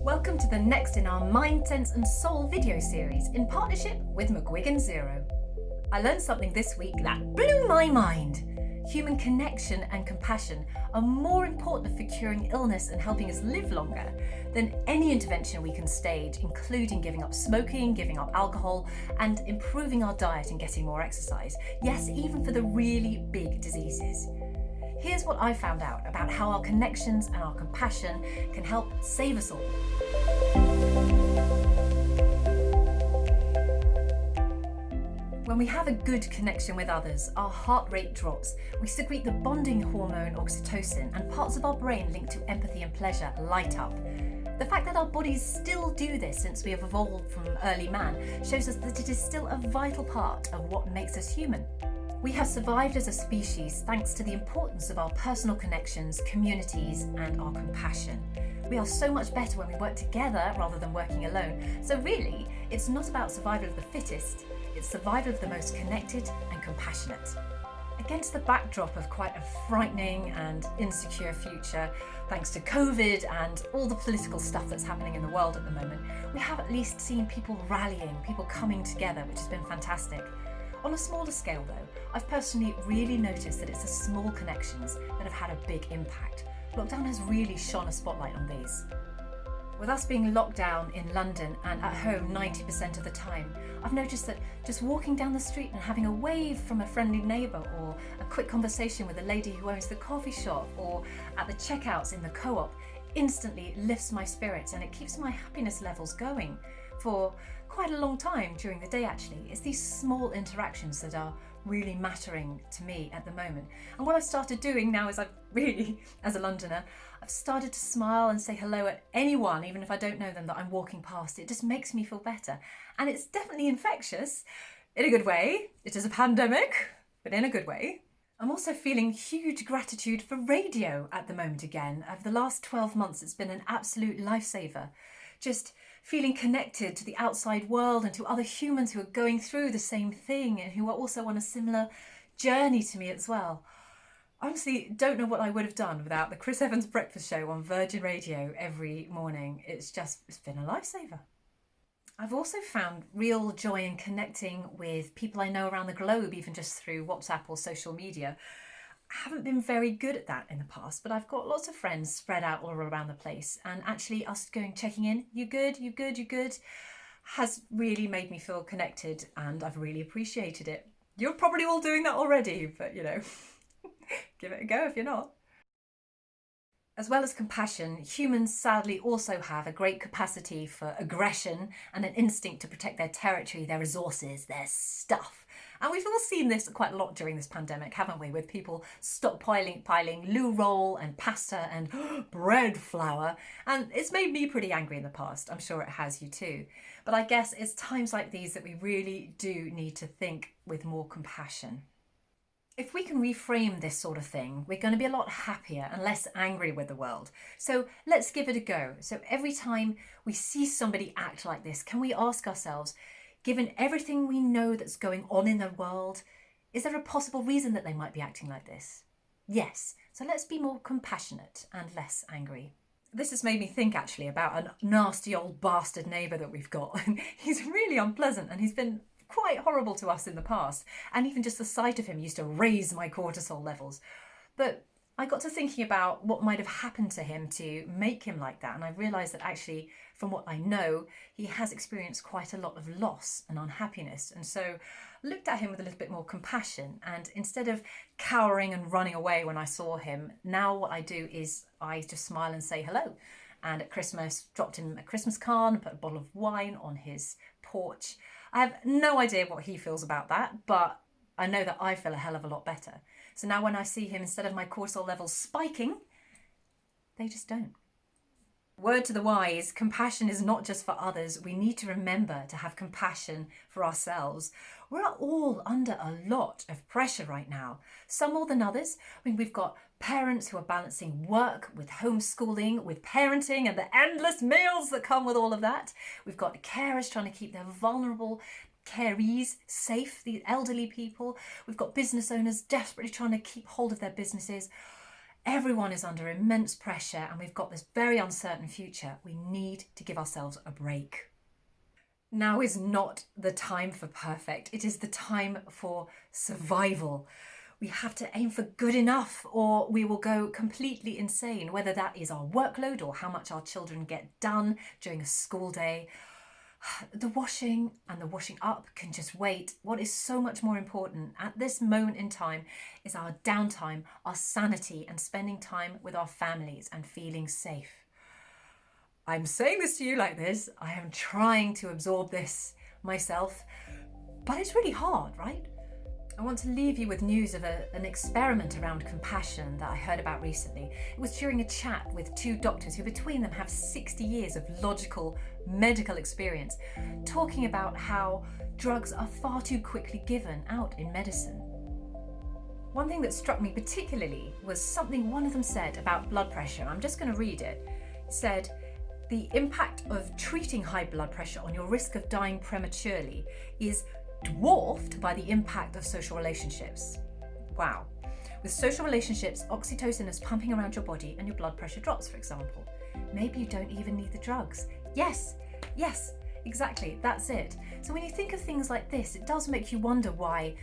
Welcome to the next in our Mind, Sense and Soul video series in partnership with Mcguigan ZERO. I learned something this week that blew my mind. Human connection and compassion are more important for curing illness and helping us live longer than any intervention we can stage, including giving up smoking, giving up alcohol, and improving our diet and getting more exercise. Yes, even for the really big diseases. Here's what I found out about how our connections and our compassion can help save us all. When we have a good connection with others, our heart rate drops, we secrete the bonding hormone oxytocin, and parts of our brain linked to empathy and pleasure light up. The fact that our bodies still do this since we have evolved from early man shows us that it is still a vital part of what makes us human. We have survived as a species thanks to the importance of our personal connections, communities, and our compassion. We are so much better when we work together rather than working alone. So really, it's not about survival of the fittest, it's survival of the most connected and compassionate. Against the backdrop of quite a frightening and insecure future, thanks to COVID and all the political stuff that's happening in the world at the moment, we have at least seen people rallying, people coming together, which has been fantastic. On a smaller scale though, I've personally really noticed that it's the small connections that have had a big impact. Lockdown has really shone a spotlight on these. With us being locked down in London and at home 90% of the time, I've noticed that just walking down the street and having a wave from a friendly neighbour, or a quick conversation with a lady who owns the coffee shop, or at the checkouts in the co-op instantly lifts my spirits, and it keeps my happiness levels going for quite a long time during the day actually. It's these small interactions that are really mattering to me at the moment. And what I've started doing now is as a Londoner, I've started to smile and say hello at anyone, even if I don't know them, that I'm walking past. It just makes me feel better. And it's definitely infectious, in a good way. It is a pandemic, but in a good way. I'm also feeling huge gratitude for radio at the moment again. Over the last 12 months, it's been an absolute lifesaver. Just feeling connected to the outside world and to other humans who are going through the same thing and who are also on a similar journey to me as well. Honestly, don't know what I would have done without the Chris Evans breakfast show on Virgin Radio every morning. It's been a lifesaver. I've also found real joy in connecting with people I know around the globe, even just through WhatsApp or social media. I haven't been very good at that in the past, but I've got lots of friends spread out all around the place, and actually us checking in, you good, has really made me feel connected, and I've really appreciated it. You're probably all doing that already, but give it a go if you're not. As well as compassion, humans sadly also have a great capacity for aggression and an instinct to protect their territory, their resources, their stuff. And we've all seen this quite a lot during this pandemic, haven't we? With people stockpiling loo roll and pasta and bread flour. And it's made me pretty angry in the past. I'm sure it has you too. But I guess it's times like these that we really do need to think with more compassion. If we can reframe this sort of thing, we're going to be a lot happier and less angry with the world. So let's give it a go. So every time we see somebody act like this, can we ask ourselves, given everything we know that's going on in the world, is there a possible reason that they might be acting like this? Yes. So let's be more compassionate and less angry. This has made me think actually about a nasty old bastard neighbour that we've got. He's really unpleasant, and he's been quite horrible to us in the past, and even just the sight of him used to raise my cortisol levels. But I got to thinking about what might have happened to him to make him like that, and I realised that actually, from what I know, he has experienced quite a lot of loss and unhappiness, and so looked at him with a little bit more compassion. And instead of cowering and running away when I saw him, now what I do is I just smile and say hello. And at Christmas, dropped him a Christmas card and put a bottle of wine on his porch. I have no idea what he feels about that, but I know that I feel a hell of a lot better. So now when I see him, instead of my cortisol levels spiking, they just don't. Word to the wise, compassion is not just for others. We need to remember to have compassion for ourselves. We're all under a lot of pressure right now, some more than others. We've got parents who are balancing work with homeschooling, with parenting, and the endless meals that come with all of that. We've got carers trying to keep their vulnerable carees safe, the elderly people. We've got business owners desperately trying to keep hold of their businesses. Everyone is under immense pressure and we've got this very uncertain future. We need to give ourselves a break. Now is not the time for perfect. It is the time for survival. We have to aim for good enough or we will go completely insane, whether that is our workload or how much our children get done during a school day. The washing and the washing up can just wait. What is so much more important at this moment in time is our downtime, our sanity, and spending time with our families and feeling safe. I'm saying this to you like this. I am trying to absorb this myself, but it's really hard, right? I want to leave you with news of an experiment around compassion that I heard about recently. It was during a chat with two doctors who between them have 60 years of logical medical experience, talking about how drugs are far too quickly given out in medicine. One thing that struck me particularly was something one of them said about blood pressure. I'm just going to read it. It said, "The impact of treating high blood pressure on your risk of dying prematurely is dwarfed by the impact of social relationships." Wow. With social relationships, oxytocin is pumping around your body and your blood pressure drops, for example. Maybe you don't even need the drugs. Yes, exactly, that's it. So when you think of things like this, it does make you wonder why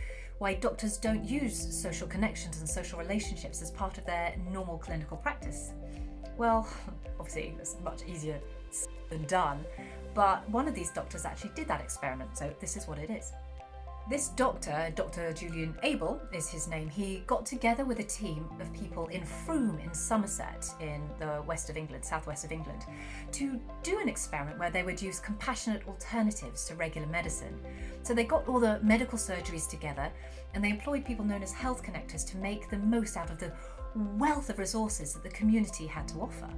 doctors don't use social connections and social relationships as part of their normal clinical practice. Well, obviously it's much easier said than done, but one of these doctors actually did that experiment, so this is what it is. This doctor, Dr. Julian Abel is his name, he got together with a team of people in Froome in Somerset in the west of England, southwest of England, to do an experiment where they would use compassionate alternatives to regular medicine. So they got all the medical surgeries together and they employed people known as health connectors to make the most out of the wealth of resources that the community had to offer.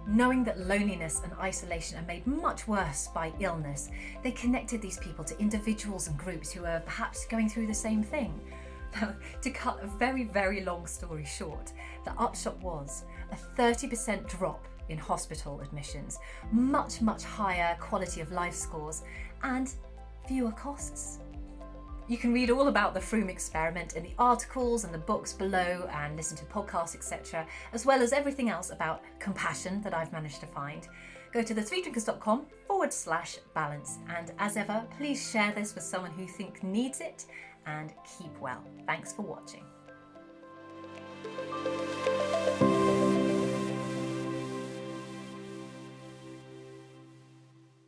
Knowing that loneliness and isolation are made much worse by illness, they connected these people to individuals and groups who were perhaps going through the same thing. Now, to cut a very, very long story short, the upshot was a 30% drop in hospital admissions, much, much higher quality of life scores, and fewer costs. You can read all about the Froome experiment in the articles and the books below and listen to podcasts, etc., as well as everything else about compassion that I've managed to find. Go to the3drinkers.com/balance. And as ever, please share this with someone who you think needs it and keep well. Thanks for watching.